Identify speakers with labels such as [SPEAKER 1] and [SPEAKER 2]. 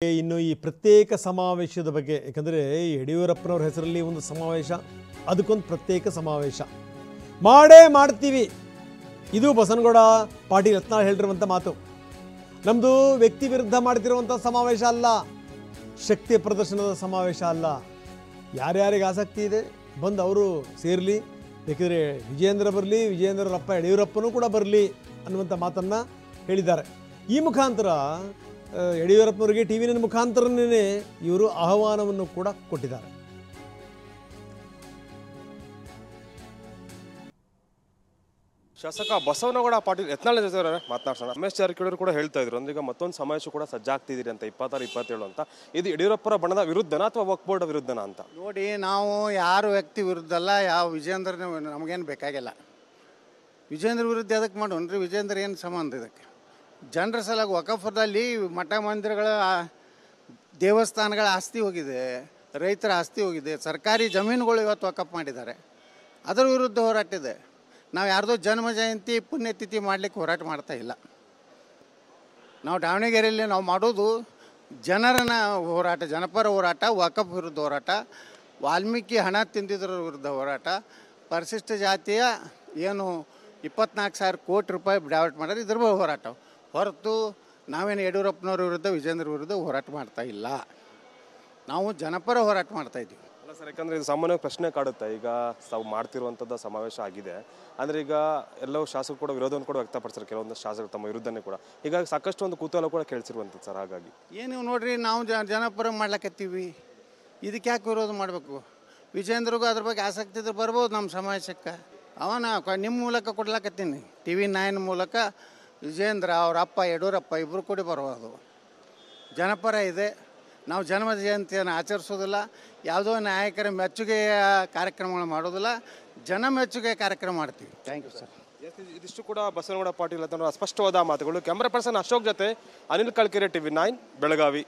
[SPEAKER 1] ಇನ್ನು ಈ ಪ್ರತ್ಯೇಕ ಸಮಾವೇಶದ ಬಗ್ಗೆ ಯಾಕಂದರೆ ಯಡಿಯೂರಪ್ಪನವರ ಹೆಸರಲ್ಲಿ ಒಂದು ಸಮಾವೇಶ, ಅದಕ್ಕೊಂದು ಪ್ರತ್ಯೇಕ ಸಮಾವೇಶ ಮಾಡೇ ಮಾಡ್ತೀವಿ. ಇದು ಬಸನಗೌಡ ಪಾಟೀಲ್ ಯತ್ನಾಳ್ ಹೇಳಿರುವಂಥ ಮಾತು. ನಮ್ಮದು ವ್ಯಕ್ತಿ ವಿರುದ್ಧ ಮಾಡ್ತಿರುವಂಥ ಸಮಾವೇಶ ಅಲ್ಲ, ಶಕ್ತಿ ಪ್ರದರ್ಶನದ ಸಮಾವೇಶ ಅಲ್ಲ. ಯಾರ್ಯಾರಿಗೆ ಆಸಕ್ತಿ ಇದೆ ಬಂದು ಅವರು ಸೇರಲಿ, ಬೇಕಿದ್ರೆ ವಿಜೇಂದ್ರ ಬರಲಿ, ವಿಜೇಂದ್ರರಪ್ಪ ಯಡಿಯೂರಪ್ಪನೂ ಕೂಡ ಬರಲಿ ಅನ್ನುವಂಥ ಮಾತನ್ನು ಹೇಳಿದ್ದಾರೆ. ಈ ಮುಖಾಂತರ ಯಡಿಯೂರಪ್ಪನವರಿಗೆ ಟಿ ವಿ ನೈನ್ ಮುಖಾಂತರನೇ ಇವರು ಆಹ್ವಾನವನ್ನು ಕೂಡ ಕೊಟ್ಟಿದ್ದಾರೆ.
[SPEAKER 2] ಶಾಸಕ ಬಸವನಗೌಡ ಪಾಟೀಲ್ ಯತ್ನಾಳ್ ಜೊತೆ ಮಾತನಾಡ್ಸೋಣ. ರಮೇಶ್ ಜಾರಕಿಹೊಳಿ ಕೂಡ ಹೇಳ್ತಾ ಇದ್ರು ಅಂದ್ರೆ ಈಗ ಮತ್ತೊಂದು ಸಮಾವೇಶ ಕೂಡ ಸಜ್ಜಾಗ್ತಿದ್ದೀರಿ ಅಂತ 26-27 ಅಂತ. ಇದು ಯಡಿಯೂರಪ್ಪರ ಬಣದ ವಿರುದ್ಧನ ಅಥವಾ ವಕ್ಫ್ ಬೋರ್ಡ್ ವಿರುದ್ಧನ ಅಂತ?
[SPEAKER 3] ನೋಡಿ, ನಾವು ಯಾರು ವ್ಯಕ್ತಿ ವಿರುದ್ಧ ಅಲ್ಲ, ಯಾವ ವಿಜೇಂದ್ರ ನಮಗೇನು ಬೇಕಾಗಿಲ್ಲ. ವಿಜೇಂದ್ರ ವಿರುದ್ಧ ಅದಕ್ಕೆ ಮಾಡೋನ್ರಿ, ವಿಜೇಂದ್ರ ಏನು ಸಂಬಂಧ ಇದಕ್ಕೆ? ಜನರ ಸಲಾಗಿ ವಕಫದಲ್ಲಿ ಮಠ ಮಂದಿರಗಳ ದೇವಸ್ಥಾನಗಳ ಆಸ್ತಿ ಹೋಗಿದೆ, ರೈತರ ಆಸ್ತಿ ಹೋಗಿದೆ, ಸರ್ಕಾರಿ ಜಮೀನುಗಳು ಇವತ್ತು ವಕಫ್ ಮಾಡಿದ್ದಾರೆ. ಅದರ ವಿರುದ್ಧ ಹೋರಾಟ ಇದೆ. ನಾವು ಯಾರ್ದೋ ಜನ್ಮ ಜಯಂತಿ ಪುಣ್ಯತಿಥಿ ಮಾಡಲಿಕ್ಕೆ ಹೋರಾಟ ಮಾಡ್ತಾ ಇಲ್ಲ. ನಾವು ದಾವಣಗೆರೆಯಲ್ಲಿ ನಾವು ಮಾಡೋದು ಜನರನ್ನ ಹೋರಾಟ, ಜನಪರ ಹೋರಾಟ, ವಕಫ್ ವಿರುದ್ಧ ಹೋರಾಟ, ವಾಲ್ಮೀಕಿ ಹಣ ತಿಂದಿದ್ದರ ವಿರುದ್ಧ ಹೋರಾಟ, ಪರಿಶಿಷ್ಟ ಜಾತಿಯ ಏನು 24,000 ಕೋಟಿ ರೂಪಾಯಿ ಡೈವರ್ಟ್ ಮಾಡೋದು ಇದ್ರ ಹೋರಾಟ ಹೊರತು ನಾವೇನು ಯಡಿಯೂರಪ್ಪನವ್ರ ವಿರುದ್ಧ ವಿಜೇಂದ್ರ ವಿರುದ್ಧ ಹೋರಾಟ ಮಾಡ್ತಾ ಇಲ್ಲ. ನಾವು ಜನಪರ ಹೋರಾಟ ಮಾಡ್ತಾ ಇದ್ದೀವಿ.
[SPEAKER 2] ಅಲ್ಲ ಸರ್, ಯಾಕಂದರೆ ಇದು ಸಾಮಾನ್ಯವಾಗಿ ಪ್ರಶ್ನೆ ಕಾಡುತ್ತೆ. ಈಗ ತಾವು ಮಾಡ್ತಿರುವಂಥದ್ದು ಸಮಾವೇಶ ಆಗಿದೆ ಅಂದರೆ ಈಗ ಎಲ್ಲವೂ ಶಾಸಕರು ಕೂಡ ವಿರೋಧವನ್ನು ಕೂಡ ವ್ಯಕ್ತಪಡಿಸ್ತಾರೆ, ಕೆಲವೊಂದು ಶಾಸಕರು ತಮ್ಮ ವಿರುದ್ಧನೇ ಕೂಡ. ಹೀಗಾಗಿ ಸಾಕಷ್ಟು ಒಂದು ಕುತೂಹಲ ಕೂಡ ಕೇಳಿಸಿರುವಂಥದ್ದು ಸರ್. ಹಾಗಾಗಿ
[SPEAKER 3] ಏನು ನೋಡ್ರಿ, ನಾವು ಜನಪರ ಮಾಡ್ಲಕತ್ತೀವಿ, ಇದಕ್ಕೆ ಯಾಕೆ ವಿರೋಧ ಮಾಡಬೇಕು? ವಿಜೇಂದ್ರಿಗೂ ಅದ್ರ ಬಗ್ಗೆ ಆಸಕ್ತಿ ಇದ್ರೆ ಬರ್ಬೋದು ನಮ್ಮ ಸಮಾವೇಶಕ್ಕೆ. ಅವನ ನಿಮ್ಮ ಮೂಲಕ ಕೊಡ್ಲಾಕತ್ತೀನಿ, ಟಿ ವಿ 9 ಮೂಲಕ ವಿಜೇಂದ್ರ ಅವ್ರ ಅಪ್ಪ ಯಡಿಯೂರಪ್ಪ ಇಬ್ಬರು ಕೂಡ ಬರ್ಬೋದು. ಜನಪರ ಇದೆ. ನಾವು ಜನ್ಮ ಜಯಂತಿಯನ್ನು ಆಚರಿಸೋದಿಲ್ಲ, ಯಾವುದೋ ನಾಯಕರ ಮೆಚ್ಚುಗೆಯ ಕಾರ್ಯಕ್ರಮಗಳು ಮಾಡೋದಿಲ್ಲ, ಜನ ಮೆಚ್ಚುಗೆ ಕಾರ್ಯಕ್ರಮ ಮಾಡ್ತೀವಿ. Thank you sir.
[SPEAKER 2] ಇದಿಷ್ಟು ಕೂಡ ಬಸವನಗೌಡ ಪಾಟೀಲ್ ಅಂತ ಸ್ಪಷ್ಟವಾದ ಮಾತುಗಳು. ಕ್ಯಾಮ್ರಾ ಪರ್ಸನ್ ಅಶೋಕ್ ಜೊತೆ ಅನಿಲ್ ಕಳ್ಕೆರೆ, ಟಿ ವಿ 9 ಬೆಳಗಾವಿ.